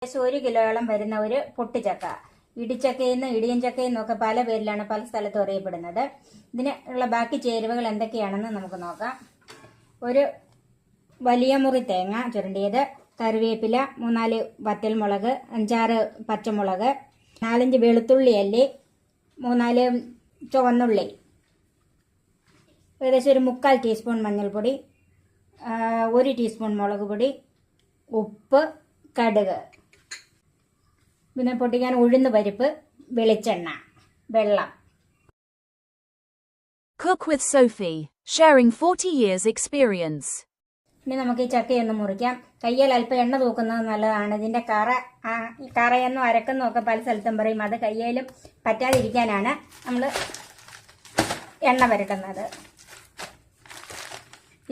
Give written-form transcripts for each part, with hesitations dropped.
ഏകദേശം 1 കിലോയോളം വരുന്ന ഒരു പൊട്ടിച്ചക്ക. ഇടിച്ചക്കയെന്നും ഇടിയൻ ചക്കയെന്നും ഒക്കെ പല പേരിലാണ് പല സ്ഥലത്തും അറിയപ്പെടുന്നത്. ഇതിനുള്ള ബാക്കി ചേരുവകൾ എന്തൊക്കെയാണെന്ന് നമുക്ക് നോക്കാം. ഒരു വലിയ മുറി തേങ്ങ ചുരണ്ടിയത്, കറിവേപ്പില, 3-4 വറ്റൽമുളക്, 5-6 പച്ചമുളക്, 4-5 വെളുത്തുള്ളി അല്ലി, 3-4 ചുവന്നുള്ളി, ഏകദേശം ഒരു 3/4 ടീസ്പൂൺ മഞ്ഞൾപ്പൊടി, 1 ടീസ്പൂൺ മുളക് പൊടി, ഉപ്പ്, കടുക്, പിന്നെ പൊട്ടിക്കാൻ ഉഴുന്ന് പരിപ്പ്, വെളിച്ചെണ്ണ, വെള്ളം. Cook with Sophie, sharing 40 years experience. ഇനി നമുക്ക് ഈ ചക്കയൊന്ന് മുറിക്കാം. കയ്യിൽ അല്പം എണ്ണ തൂക്കുന്നത് നല്ലതാണ്. ഇതിന്റെ കറയെന്നോ അരക്കെന്നോ ഒക്കെ പല സ്ഥലത്തും പറയും. അത് കയ്യിലും പറ്റാതിരിക്കാനാണ് നമ്മൾ എണ്ണ പുരട്ടുന്നത്.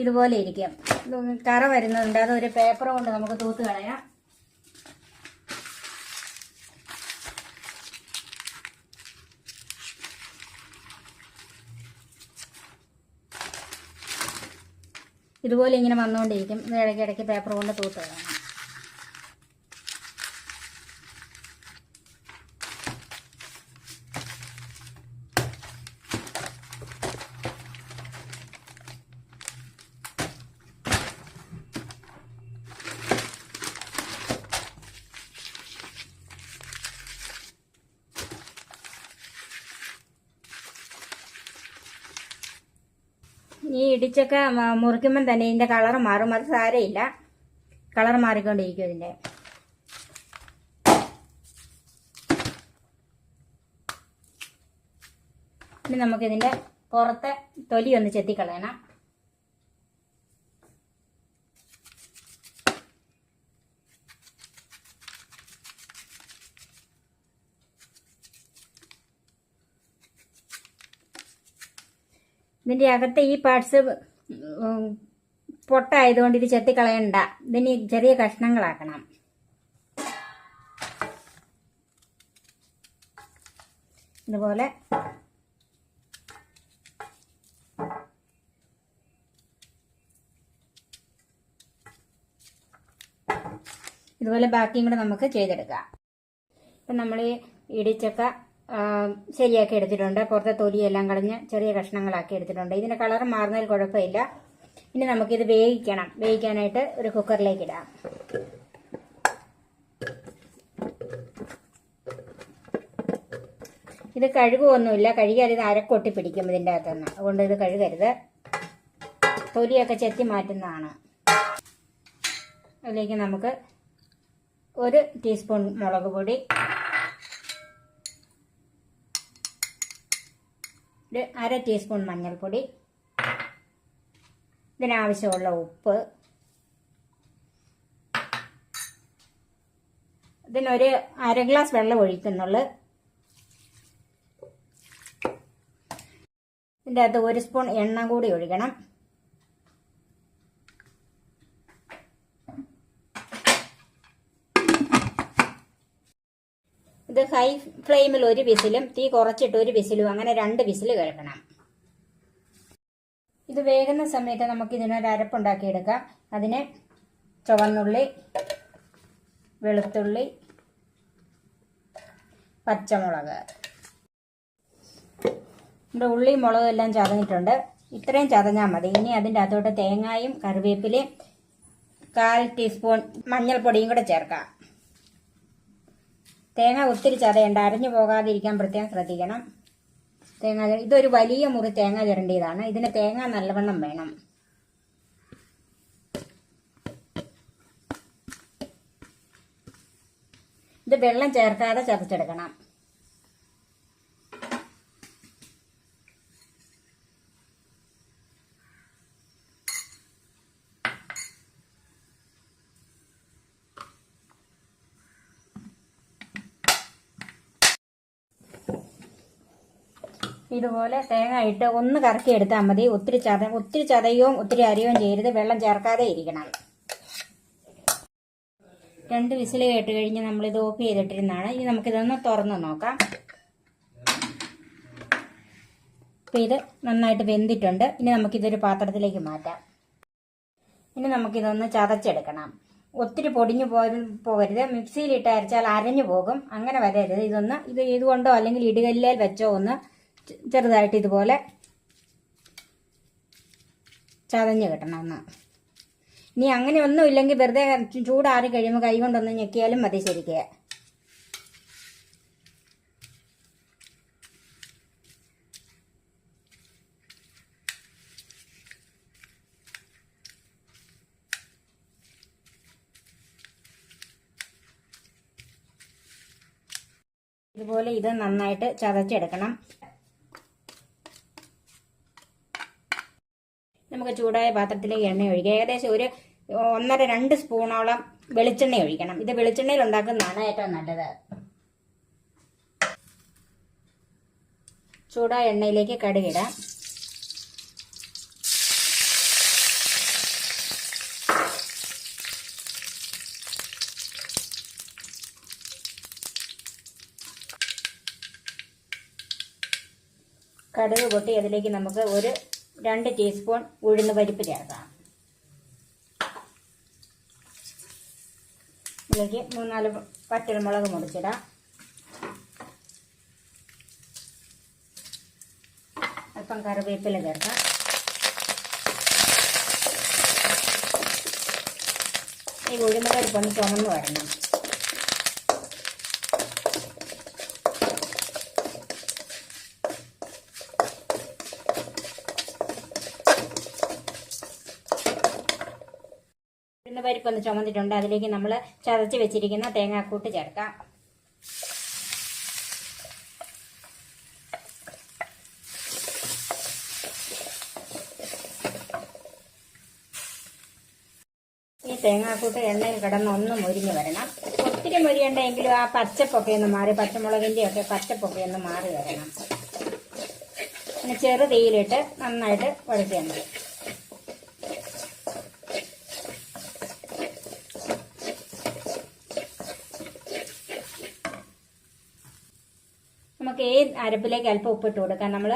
ഇതുപോലെ ഇരിക്കും. കറ വരുന്നുണ്ട്. അതൊരു പേപ്പർ കൊണ്ട് നമുക്ക് തൂത്ത് കളയാം. ഇതുപോലെ ഇങ്ങനെ വന്നുകൊണ്ടിരിക്കും. ഇത് ഇടയ്ക്കിടയ്ക്ക് പേപ്പർ കൊണ്ട് തൂത്ത് കളയണം. ഈ ഇടിച്ചൊക്കെ മുറിക്കുമ്പം തന്നെ ഇതിന്റെ കളർ മാറും. അത് സാരമില്ല, കളർ മാറിക്കൊണ്ടിരിക്കും ഇതിന്റെ. ഇനി നമുക്കിതിന്റെ പുറത്തെ തൊലി ഒന്ന് ചെത്തിക്കളയണം. ഇതിന്റെ അകത്തെ ഈ പാർട്സ് പൊട്ടായതുകൊണ്ട് ഇത് ചെത്തിക്കളയണ്ട. ഇതിന് ചെറിയ കഷ്ണങ്ങളാക്കണം. ഇതുപോലെ ബാക്കിയും കൂടെ നമുക്ക് ചെയ്തെടുക്കാം. ഇപ്പം നമ്മൾ ഈ ഇടിച്ചക്ക ശരിയാക്കി എടുത്തിട്ടുണ്ട്. പുറത്തെ തൊലിയെല്ലാം കളഞ്ഞ് ചെറിയ കഷ്ണങ്ങളാക്കി എടുത്തിട്ടുണ്ട്. ഇതിന്റെ കളർ മാറുന്നതിൽ കുഴപ്പമില്ല. ഇനി നമുക്കിത് വേവിക്കണം. വേവിക്കാനായിട്ട് ഒരു കുക്കറിലേക്ക് ഇടാം. ഇത് കഴുകുമൊന്നുമില്ല. കഴുകിയാൽ ഇത് അരക്കൊട്ടി പിടിക്കും ഇതിൻ്റെ അകത്തുനിന്ന്. അതുകൊണ്ട് ഇത് കഴുകരുത്. തൊലിയൊക്കെ ചെത്തി മാറ്റുന്നതാണ്. അതിലേക്ക് നമുക്ക് 1 ടീസ്പൂൺ മുളക് പൊടി, 1/2 ടീസ്പൂൺ മഞ്ഞൾപ്പൊടി, ഇതിനാവശ്യമുള്ള ഉപ്പ്, ഇതിനൊരു 1/2 ഗ്ലാസ് വെള്ളം ഒഴിക്കുന്നുള്ളു. ഇതിൻ്റെ അകത്ത് 1 സ്പൂൺ എണ്ണ കൂടി ഒഴിക്കണം. ഇത് ഹൈ ഫ്ലെയിമിൽ 1 വിസിലും തീ കുറച്ചിട്ട് 1 വിസിലും, അങ്ങനെ 2 വിസിൽ കേൾക്കണം. ഇത് വേകുന്ന സമയത്ത് നമുക്ക് ഇതിനൊരു അരപ്പുണ്ടാക്കിയെടുക്കാം. അതിന് ചുവന്നുള്ളി, വെളുത്തുള്ളി, പച്ചമുളക്. ഇവിടെ ഉള്ളിയും മുളകും എല്ലാം ചതഞ്ഞിട്ടുണ്ട്. ഇത്രയും ചതഞ്ഞാൽ മതി. ഇനി അതിൻ്റെ അകത്തോട്ട് തേങ്ങയും കറിവേപ്പിലയും 1/4 ടീസ്പൂൺ മഞ്ഞൾപ്പൊടിയും കൂടെ ചേർക്കാം. തേങ്ങ ഒത്തിരി ചതയണ്ട, അരഞ്ഞു പോകാതിരിക്കാൻ പ്രത്യേകം ശ്രദ്ധിക്കണം. ഇതൊരു വലിയ മുറി തേങ്ങ ചിരണ്ടിയതാണ്. ഇതിന് തേങ്ങ നല്ലവണ്ണം വേണം. ഇത് വെള്ളം ചേർക്കാതെ ചതച്ചെടുക്കണം. ഇതുപോലെ തേങ്ങ ഇട്ട് ഒന്ന് കറക്കി എടുത്താൽ മതി. ഒത്തിരി ചതയും ഒത്തിരി അരിയും ചെയ്യരുത്. വെള്ളം ചേർക്കാതെ ഇരിക്കണം. 2 വിസിൽ കേട്ട് കഴിഞ്ഞ് നമ്മളിത് ഓഫ് ചെയ്തിട്ടിരുന്നതാണ്. ഇനി നമുക്കിതൊന്ന് തുറന്ന് നോക്കാം. അപ്പം ഇത് നന്നായിട്ട് വെന്തിട്ടുണ്ട്. ഇനി നമുക്കിതൊരു പാത്രത്തിലേക്ക് മാറ്റാം. ഇനി നമുക്കിതൊന്ന് ചതച്ചെടുക്കണം. ഒത്തിരി പൊടിഞ്ഞു പോകരുത്. മിക്സിയിലിട്ട് അരച്ചാൽ അരഞ്ഞു പോകും. അങ്ങനെ വരരുത്. ഇതുകൊണ്ടോ അല്ലെങ്കിൽ ഇടികല്ലിൽ വെച്ചോ ഒന്ന് ചെറുതായിട്ട് ഇതുപോലെ ചതഞ്ഞ് കിട്ടണം ഒന്ന്. ഇനി അങ്ങനെ ഒന്നും ഇല്ലെങ്കിൽ വെറുതെ ചൂടാറി കഴിയുമ്പോൾ കൈ കൊണ്ടൊന്ന് ഞെക്കിയാലും മതി ശരിക്ക്. ഇതുപോലെ ഇത് നന്നായിട്ട് ചതച്ചെടുക്കണം. നമുക്ക് ചൂടായ പാത്രത്തിലേക്ക് എണ്ണ ഒഴിക്കുക. ഏകദേശം ഒരു 1.5-2 സ്പൂണോളം വെളിച്ചെണ്ണ ഒഴിക്കണം. ഇത് വെളിച്ചെണ്ണയിൽ ഉണ്ടാക്കുന്നതാണ് ഏറ്റവും നല്ലത്. ചൂടായ എണ്ണയിലേക്ക് കടുകിടാം. കടുക് പൊട്ടി അതിലേക്ക് നമുക്ക് ഒരു 2 ടീസ്പൂൺ ഉഴുന്ന് പരിപ്പ് ചേർക്കാം. ഇതിലേക്ക് 3-4 വറ്റൽമുളക് മുറിച്ചിടാം. അല്പം കറിവേപ്പില ചേർക്കാം. ഈ ഉഴുന്ന് പരിപ്പ് ഒന്ന് ചുമന്ന് വരണം. പരിപ്പൊന്ന് ചുമന്നിട്ടുണ്ട്. അതിലേക്ക് നമ്മൾ ചതച്ച് വെച്ചിരിക്കുന്ന തേങ്ങാക്കൂട്ട് ചേർക്കാം. ഈ തേങ്ങാക്കൂട്ട് എണ്ണയിൽ കിടന്ന് ഒന്ന് മുരിഞ്ഞ് വരണം. ഒത്തിരി മുരിയണ്ടെങ്കിലും ആ പച്ചപ്പൊക്കെ ഒന്ന് മാറി, പച്ചമുളകിൻ്റെ ഒക്കെ പച്ചപ്പൊക്കെ ഒന്ന് മാറി വരണം. പിന്നെ ചെറു തീയിലിട്ട് നന്നായിട്ട് വഴറ്റിയാൽ മതി. നമുക്ക് ഈ അരപ്പിലേക്ക് അല്പം ഉപ്പിട്ട് കൊടുക്കാം. നമ്മൾ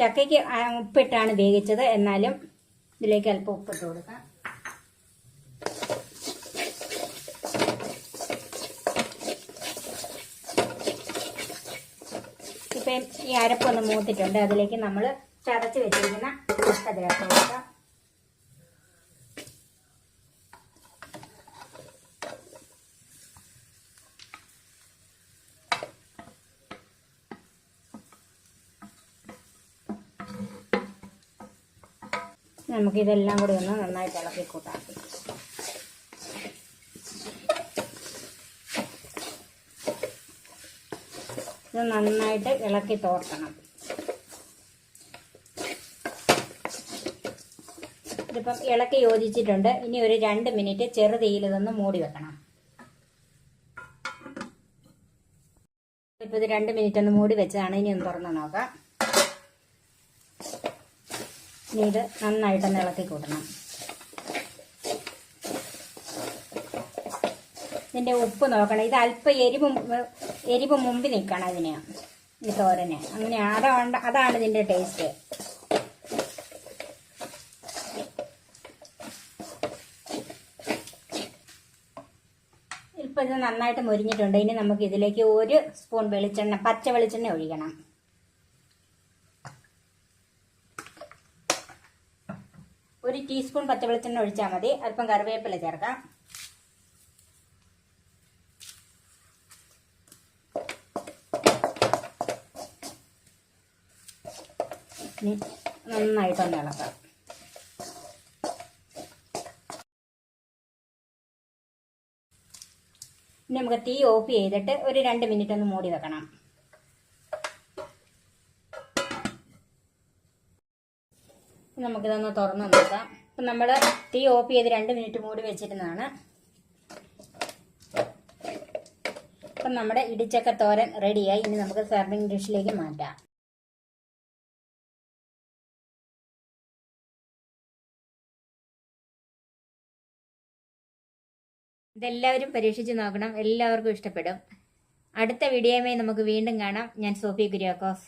ചക്കയ്ക്ക് ഉപ്പിട്ടാണ് വേവിച്ചത്, എന്നാലും ഇതിലേക്ക് അല്പം ഉപ്പിട്ട് കൊടുക്കാം. ഇപ്പം ഈ അരപ്പൊന്ന് മൂത്തിട്ടുണ്ട്. അതിലേക്ക് നമ്മൾ ചതച്ച് വെച്ചിരിക്കുന്ന ചക്ക ചേർത്ത് കൊടുക്കാം. നമുക്കിതെല്ലാം കൂടി ഒന്ന് നന്നായിട്ട് ഇളക്കി കൂട്ടാം. ഇത് നന്നായിട്ട് ഇളക്കി തോർക്കണം. ഇതിപ്പം ഇളക്കി യോജിച്ചിട്ടുണ്ട്. ഇനി ഒരു 2 മിനിറ്റ് ചെറുതീയിൽ ഇതൊന്ന് മൂടി വെക്കണം. ഇപ്പം ഇത് 2 മിനിറ്റ് ഒന്ന് മൂടി വെച്ചതാണ്. ഇനി ഒന്ന് തുറന്ന് നോക്കാം. ഇനി ഇത് നന്നായിട്ടൊന്ന് ഇളക്കി കൂട്ടണം. ഇതിൻ്റെ ഉപ്പ് നോക്കണം. ഇത് അല്പം എരിവ് മുമ്പിൽ നിൽക്കണം ഇതിന്, ഈ തോരന്. അങ്ങനെ അതാണ് ഇതിൻ്റെ ടേസ്റ്റ്. ഇപ്പം ഇത് നന്നായിട്ട് മുരിഞ്ഞിട്ടുണ്ട്. ഇനി നമുക്ക് ഇതിലേക്ക് 1 സ്പൂൺ വെളിച്ചെണ്ണ, പച്ച വെളിച്ചെണ്ണ ഒഴിക്കണം. ഒരു ടീസ്പൂൺ പച്ച വെളിച്ചെണ്ണ ഒഴിച്ചാൽ മതി. അല്പം കറിവേപ്പില ചേർക്കാം. ഇനി നന്നായിട്ടൊന്ന് ഇളക്കാം. ഇനി നമുക്ക് തീ ഓഫ് ചെയ്തിട്ട് ഒരു 2 മിനിറ്റ് ഒന്ന് മൂടി വെക്കണം. നമുക്കിതൊന്ന് തുറന്ന് നോക്കാം. അപ്പം നമ്മൾ തീ ഓഫ് ചെയ്ത് 2 മിനിറ്റ് മൂടി വെച്ചിരുന്നതാണ്. അപ്പം നമ്മുടെ ഇടിച്ചക്ക തോരൻ റെഡിയായി. ഇനി നമുക്ക് സെർവിങ് ഡിഷിലേക്ക് മാറ്റാം. ഇതെല്ലാവരും പരീക്ഷിച്ച് നോക്കണം. എല്ലാവർക്കും ഇഷ്ടപ്പെടും. അടുത്ത വീഡിയോയുമായി നമുക്ക് വീണ്ടും കാണാം. ഞാൻ സോഫി കുര്യാക്കോസ്.